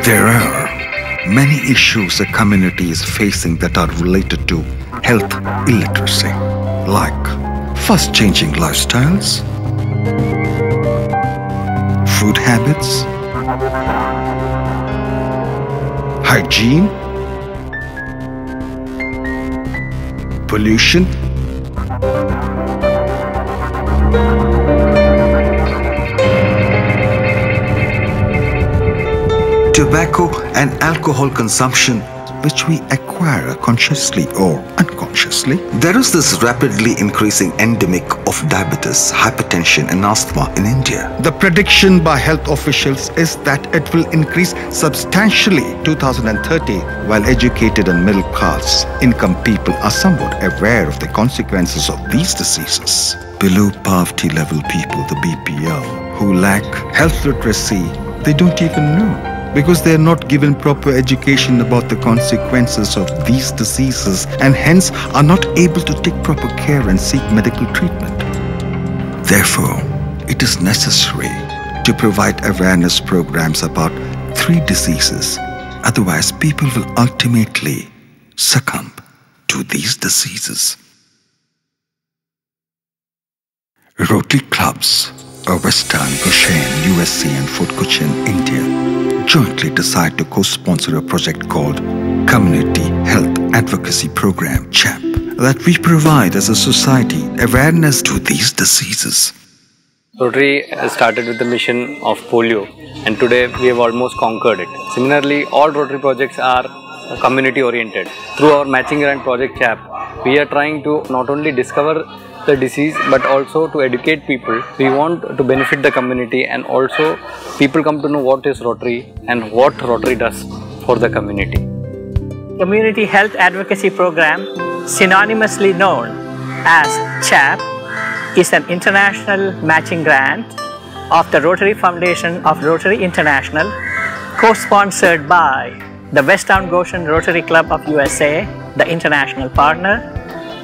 There are many issues a community is facing that are related to health illiteracy, like fast-changing lifestyles, food habits, hygiene, pollution, tobacco and alcohol consumption, which we acquire consciously or unconsciously. There is this rapidly increasing endemic of diabetes, hypertension and asthma in India. The prediction by health officials is that it will increase substantially 2030, while educated and middle-class income people are somewhat aware of the consequences of these diseases. Below poverty level people, the BPL, who lack health literacy, they don't even know, because they are not given proper education about the consequences of these diseases and hence are not able to take proper care and seek medical treatment. Therefore, it is necessary to provide awareness programs about 3 diseases. Otherwise, people will ultimately succumb to these diseases. Rotary clubs of Westtown, Goshen, USA and Fort Cochin, India jointly decide to co-sponsor a project called Community Health Advocacy Program, CHAP, that we provide as a society awareness to these diseases. Rotary started with the mission of polio, and today we have almost conquered it. Similarly, all Rotary projects are community oriented. Through our matching grant project CHAP, we are trying to not only discover the disease but also to educate people. We want to benefit the community, and also people come to know what is Rotary and what Rotary does for the community. Community Health Advocacy Program, synonymously known as CHAP, is an international matching grant of the Rotary Foundation of Rotary International, co-sponsored by the Westtown Goshen Rotary Club of USA, the international partner,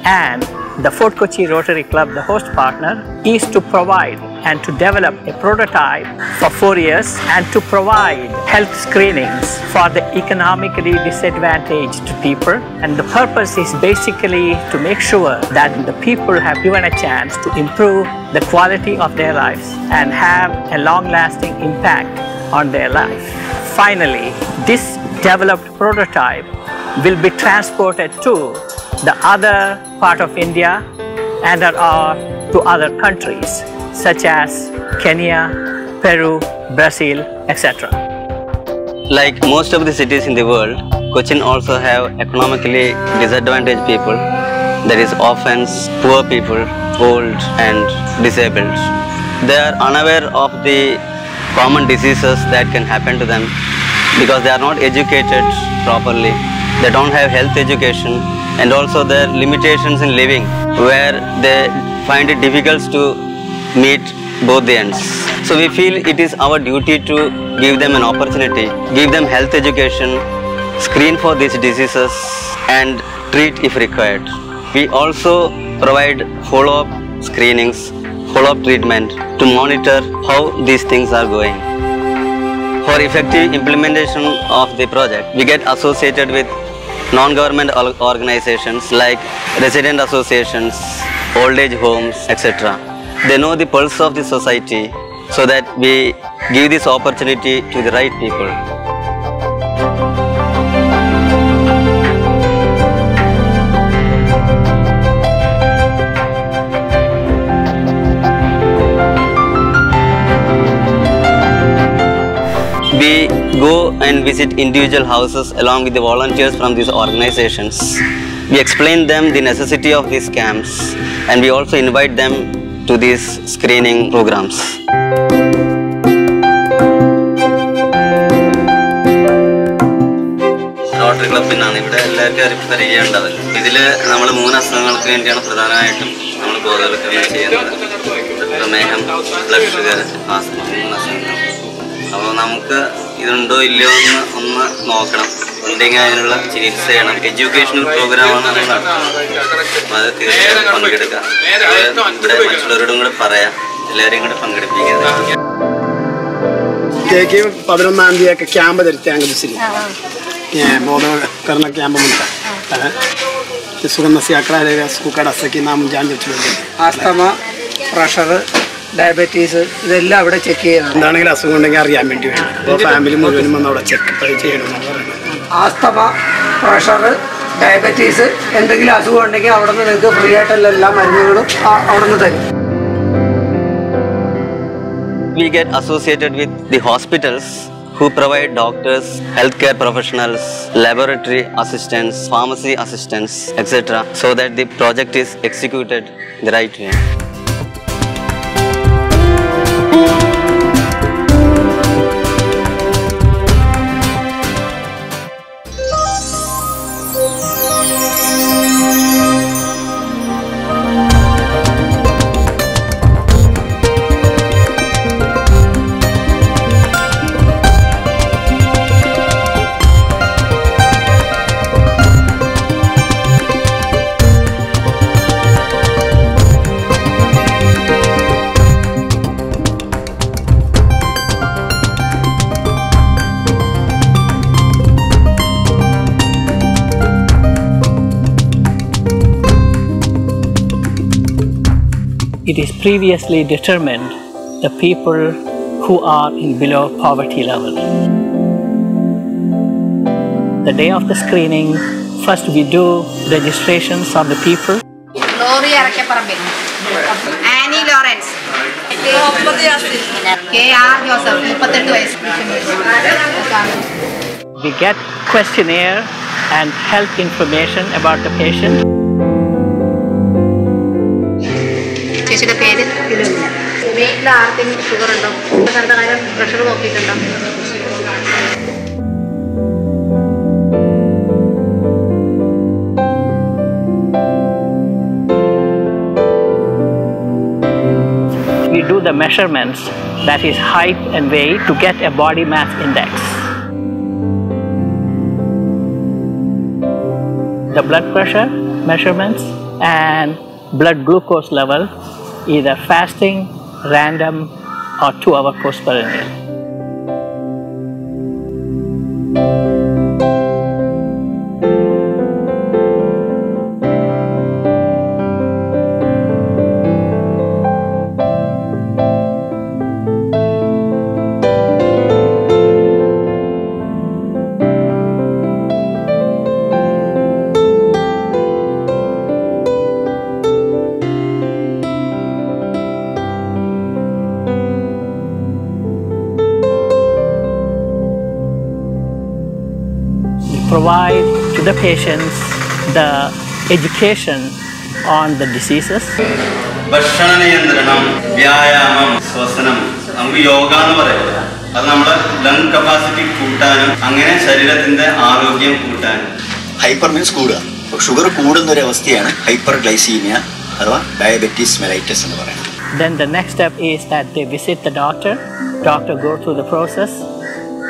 and the Fort Kochi Rotary Club, the host partner, is to provide and to develop a prototype for 4 years and to provide health screenings for the economically disadvantaged people. And the purpose is basically to make sure that the people have given a chance to improve the quality of their lives and have a long-lasting impact on their life. Finally, this developed prototype will be transported to the other part of India and to other countries such as Kenya, Peru, Brazil, etc. Like most of the cities in the world, Cochin also have economically disadvantaged people, that is orphans, poor people, old and disabled. They are unaware of the common diseases that can happen to them because they are not educated properly. They don't have health education, and also their limitations in living, where they find it difficult to meet both the ends. So we feel it is our duty to give them an opportunity, give them health education, screen for these diseases and treat if required. We also provide follow-up screenings, follow-up treatment to monitor how these things are going. For effective implementation of the project, we get associated with non-government organizations like resident associations, old age homes, etc. They know the pulse of the society, so that we give this opportunity to the right people. We go and visit individual houses along with the volunteers from these organizations. We explain them the necessity of these camps, and we also invite them to these screening programs. Rotary Club is educational program. പ്രത്യേകിച്ച് 11-ാം തീയതിയൊക്കെ camp തരുത്താങ്ക ബസ്സിൽ ബോധവൽക്കരണ camp മുട്ട സുഗന്ധസ്യാക്രാരേഖ സ്കൂക്കട അസക്കി നാം ജാഞ്ചു asthma pressure diabetes ഇതെല്ലാം അവിടെ check ചെയ്യുന്നത് എന്താണെങ്കിലും അസുഖം ഉണ്ടെങ്കിൽ അറിയാൻ വേണ്ടി വേണം അപ്പോൾ ഫാമിലി മുഴുവനും വന്ന് അവിടെ ചെക്ക് ചെയ്യണമെന്നാണ് പറയുന്നത് ആസ്തമ പ്രഷർ ഡയബറ്റീസ് എന്തെങ്കിലും അസുഖം ഉണ്ടെങ്കിൽ അവിടെ നിന്ന് നിങ്ങൾക്ക് ഫ്രീ ആയിട്ടുള്ള എല്ലാ മരുന്നുകളും അവിടെ നിന്ന് തരും. We get associated with the hospitals who provide doctors, healthcare professionals, laboratory assistants, pharmacy assistants, etc. so that the project is executed the right way. It is previously determined the people who are in below poverty level. The day of the screening, first we do registrations of the people. Annie Lawrence. K.R. Joseph, 38 വയസ്സ്. We get questionnaire and health information about the patient. ചേച്ചിയുടെ പേര് തിരുവല്ല. വീട്ടിൽ ആർക്കെങ്കിലും sugar ഉണ്ടോ? കാര്യം pressure നോക്കിയിട്ടുണ്ടോ? We do the measurements, that is height and weight, to get a body mass index. The blood pressure measurements and blood glucose level, either fasting, random, or 2-hour postprandial. Provide to the patients the education on the diseases. ഭക്ഷണ നിയന്ത്രണം, വ്യായാമം, ശ്വസനം, നമുക്ക് യോഗ എന്ന് പറയുന്നത് അത് നമ്മുടെ lung capacity കൂട്ടാനും അങ്ങനെ ശരീരത്തിന്റെ ആരോഗ്യം കൂട്ടാനും. ഹൈപ്പർ മീൻസ് കൂടുക. ഷുഗർ കൂടുന്ന ഒരു അവസ്ഥയാണ് ഹൈപ്പർ ഗ്ലൈസീമിയ അഥവാ ഡയബറ്റീസ് മെലൈറ്റസ് എന്ന് പറയുന്നത്. Then the next step is that they visit the doctor. Doctor go through the process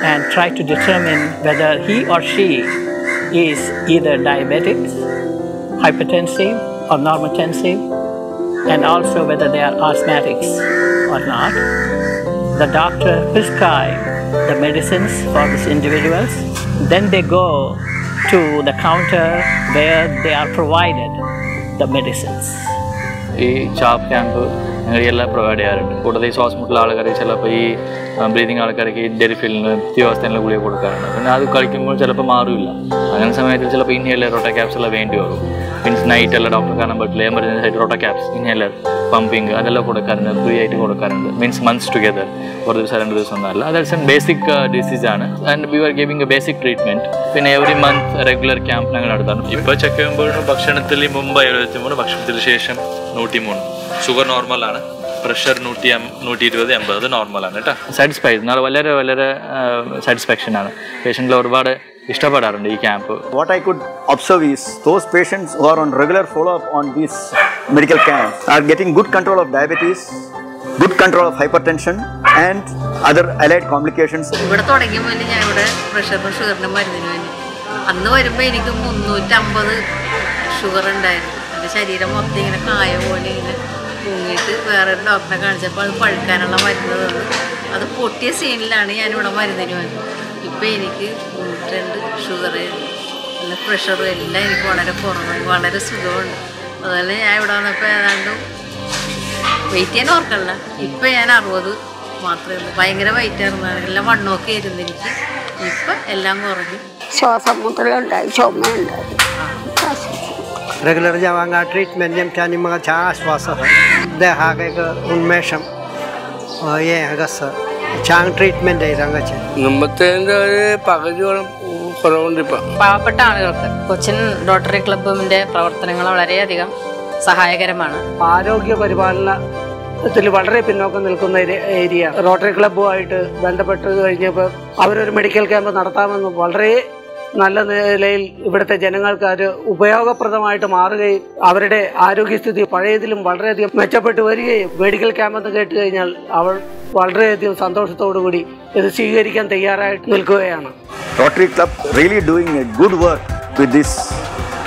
and try to determine whether he or she is either diabetic, hypertensive or normotensive, and also whether they are asthmatics or not. The doctor prescribes the medicines for these individuals. Then they go to the counter where they are provided the medicines. ഈ chop camp ഞങ്ങളെല്ലാം provide ചെയ്യാറുണ്ട്. കൂടാതെ ഈ ശ്വാസം മുട്ടുള്ള ആൾക്കാർ ചിലപ്പോൾ ഈ breathing ആൾക്കാർക്ക് ഈ ഡെറിഫിലിന് നിത്യാവസ്ഥയിലുള്ള ഗുളിക കൊടുക്കാറുണ്ട്. പിന്നെ അത് കഴിക്കുമ്പോൾ ചിലപ്പോൾ മാറില്ല. അങ്ങനെ സമയത്ത് ചിലപ്പോൾ ഇൻഹേലർ റോട്ടാ ക്യാപ്സ് എല്ലാം വേണ്ടി വരും. മീൻസ് നൈറ്റ് എല്ലാം ഡോക്ടറെ കാണാൻ പറ്റില്ല, എമർജൻസി ആയിട്ട് റോട്ടാ ക്യാപ്സ്, ഇൻഹേലർ, പമ്പിങ് അതെല്ലാം കൊടുക്കാറുണ്ട്, ഫ്രീ ആയിട്ട് കൊടുക്കാറുണ്ട്. മീൻസ് മന്ത്സ് ടുഗെദർ, ഒരു ദിവസം 2 ദിവസം ഒന്നല്ല. അതായത് ബേസിക് ഡിസീസാണ് and we are giving a basic treatment. പിന്നെ എവറി മന്ത് റെഗുലർ ക്യാമ്പ് ഞങ്ങൾ നടത്താറുണ്ട്. ഇപ്പോൾ ചെക്ക് ചെയ്യുമ്പോഴും ഭക്ഷണത്തിൽ മുമ്പ് 73, ഭക്ഷണത്തിന് ശേഷം 103. ഷുഗർ നോർമലാണ്, പ്രഷർ 120, 80 അത് നോർമലാണ് കേട്ടോ. സാറ്റിസ്ഫൈഡ്, വളരെ വളരെ സാറ്റിസ്ഫാക്ഷൻ ആണ്. പേഷ്യൻറ്റിൽ ഒരുപാട് ഇഷ്ടപ്പെടാറുണ്ട് ഈ camp. What I could observe is those patients who are on regular follow-up on these medical camps are getting good control of diabetes, good control of hypertension and other allied complications. ഇവിടെ തുടങ്ങിയപ്പോൾ ഞാൻ ഇവിടെ പ്രഷറിനും ഷുഗറിനും മരുന്നിന് വേണ്ടി അന്ന് വരുമ്പോൾ എനിക്ക് 350 sugar ഉണ്ടായിരുന്നു. എൻ്റെ ശരീരം മൊത്തം ഇങ്ങനെ കായ പോലെ ഇങ്ങനെ പൊങ്ങിയിട്ട് വേറൊരു ഡോക്ടറെ കാണിച്ചപ്പോൾ അത് പഴുക്കാനുള്ള മരുന്ന് തന്നു. അത് പൊട്ടിയ സീനിലാണ് ഞാനിവിടെ മരുന്നിന് വന്നത്. ഇപ്പം എനിക്ക് 102 ഷുഗർ, പിന്നെ പ്രഷറും എല്ലാം എനിക്ക് വളരെ കുറവായി, വളരെ സുഖമുണ്ട്. അതുപോലെ ഞാൻ ഇവിടെ വന്നപ്പോൾ ഏതാണ്ട് വെയിറ്റ് ചെയ്യാൻ ഓർക്കല്ല. ഇപ്പം ഞാൻ 60 മാത്രമേ ഉള്ളൂ. ഭയങ്കര വെയിറ്റ് ആയിരുന്നു, എല്ലാം വണ്ണമൊക്കെ ആയിരുന്നു എനിക്ക്. ഇപ്പം എല്ലാം കുറഞ്ഞു. ശ്വാസം മുട്ടലുണ്ടായി, ചുമയുണ്ടായി. रेगुलर जावांगा ट्रीटमेंट जम चानी मगा चा आश्वास है देखा के उन्मेषम ये अगस चांग ट्रीटमेंट है रंगा चे नंबते പകുതിയോളം കുറവുണ്ട് ഇപ്പം. പാവപ്പെട്ട ആളുകൾക്ക് കൊച്ചിൻ റോട്ടറി ക്ലബ്ബിന്റെ പ്രവർത്തനങ്ങൾ വളരെയധികം സഹായകരമാണ്. ആരോഗ്യ പരിപാലനത്തിൽ വളരെ പിന്നോക്കം നിൽക്കുന്ന ഏരിയ റോട്ടറി ക്ലബ്ബുമായിട്ട് ബന്ധപ്പെട്ട് കഴിഞ്ഞപ്പോൾ അവരൊരു മെഡിക്കൽ ക്യാമ്പ് നടത്താമെന്ന് വളരെ നല്ല നിലയിൽ ഇവിടുത്തെ ജനങ്ങൾക്ക് അത് ഉപയോഗപ്രദമായിട്ട് മാറുകയും അവരുടെ ആരോഗ്യസ്ഥിതി പഴയതിലും വളരെയധികം മെച്ചപ്പെട്ടു വരികയും മെഡിക്കൽ ക്യാമ്പ് എന്ന് കേട്ട് കഴിഞ്ഞാൽ അവൾ വളരെയധികം സന്തോഷത്തോടുകൂടി ഇത് സ്വീകരിക്കാൻ തയ്യാറായിട്ട് നിൽക്കുകയാണ്. Rotary Club really doing a good work with this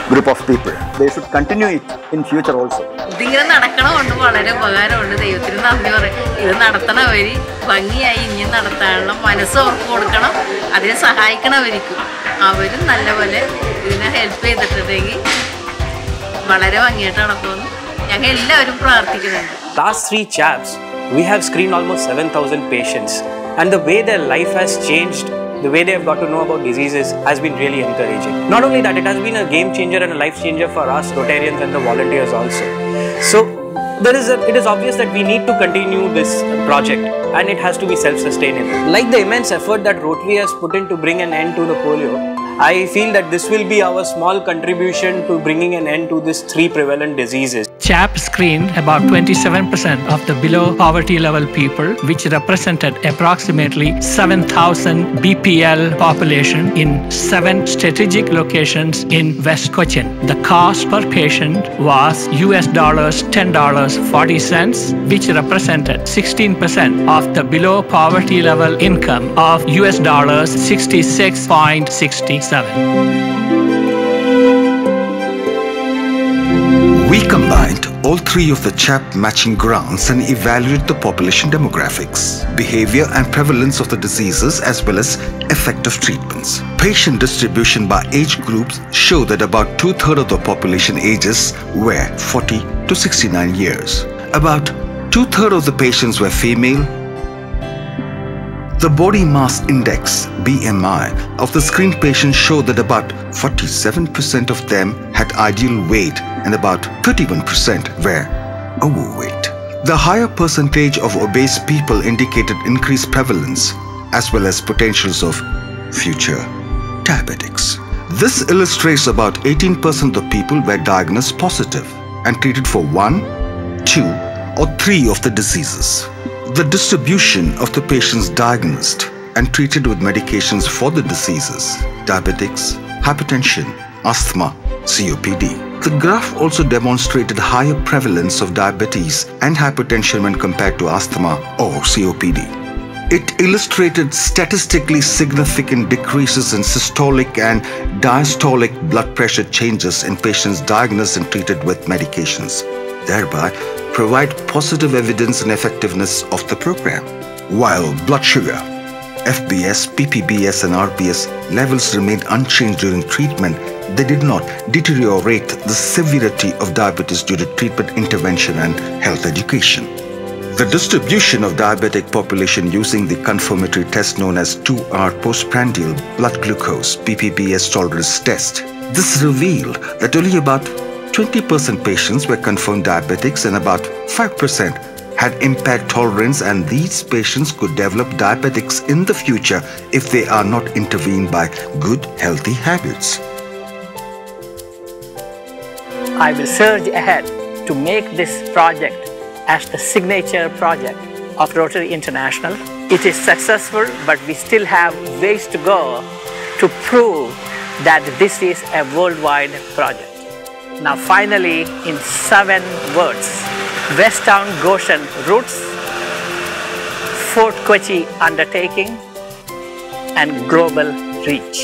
group of people. They should continue it in future also. ഇതിങ്ങനെ നടക്കണമുണ്ട്, വളരെ ഉപകാരമുണ്ട്. ദൈവത്തിന് നന്ദി പറയും. ഇത് നടത്തണവർ ഭംഗിയായി ഇനിയും നടത്താനുള്ള മനസ്സ് ഉറപ്പ് കൊടുക്കണം. അതിനെ സഹായിക്കണവർക്കും അവരും നല്ലപോലെ ഇതിനെ ഹെൽപ്പ് ചെയ്തിട്ടുണ്ടെങ്കിൽ വളരെ ഭംഗിയായിട്ട് നടക്കുമെന്ന് ഞങ്ങൾ എല്ലാവരും പ്രാർത്ഥിക്കുന്നുണ്ട്. Last 3 chaps, we have screened almost 7,000 patients, and the way their life has changed, the way they have got to know about diseases has been really encouraging. Not only that, it has been a game changer and a life changer for us Rotarians and the volunteers also. So it is obvious that we need to continue this project, and it has to be self-sustainable. Like the immense effort that Rotary has put in to bring an end to the polio, I feel that this will be our small contribution to bringing an end to these 3 prevalent diseases. CHAP screened about 27% of the below poverty level people, which represented approximately 7,000 BPL population in 7 strategic locations in West Cochin. The cost per patient was $10.40, which represented 16% of the below poverty level income of $66.67. We combined all 3 of the CHAP matching grounds and evaluated the population demographics, behavior and prevalence of the diseases as well as effective treatments. Patient distribution by age groups show that about 2/3 of the population ages were 40 to 69 years. About 2/3 of the patients were female. The body mass index (BMI) of the screened patients showed that about 47% of them had ideal weight and about 31% were overweight. The higher percentage of obese people indicated increased prevalence as well as potentials of future diabetics. This illustrates about 18% of the people were diagnosed positive and treated for 1, 2 or 3 of the diseases. The distribution of the patients diagnosed and treated with medications for the diseases, diabetics, hypertension, asthma, COPD. The graph also demonstrated higher prevalence of diabetes and hypertension when compared to asthma or COPD. It illustrated statistically significant decreases in systolic and diastolic blood pressure changes in patients diagnosed and treated with medications, thereby provide positive evidence and effectiveness of the program. While blood sugar, FBS, PPBS and RBS levels remained unchanged during treatment, they did not deteriorate the severity of diabetes due to treatment intervention and health education. The distribution of diabetic population using the confirmatory test known as 2-hour postprandial blood glucose (PPBS) tolerance test. This revealed that only about 20% patients were confirmed diabetics and about 5% had impaired tolerance, and these patients could develop diabetics in the future if they are not intervened by good healthy habits. I will surge ahead to make this project as the signature project of Rotary International. It is successful, but we still have ways to go to prove that this is a worldwide project. Now finally, in 7 words, Westtown Goshen roots, Fort Kochi undertaking and global reach.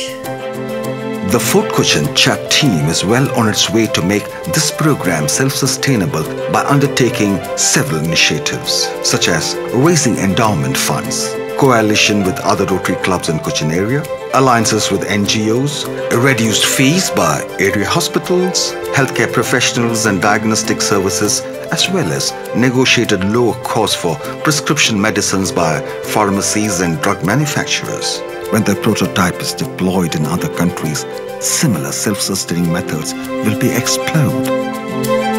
The Fort Cochin CHAP team is well on its way to make this program self-sustainable by undertaking several initiatives, such as raising endowment funds, coalition with other Rotary clubs in Cochin area, alliances with NGOs, reduced fees by area hospitals, healthcare professionals and diagnostic services, as well as negotiated lower costs for prescription medicines by pharmacies and drug manufacturers. When the prototype is deployed in other countries, similar self-sustaining methods will be explored.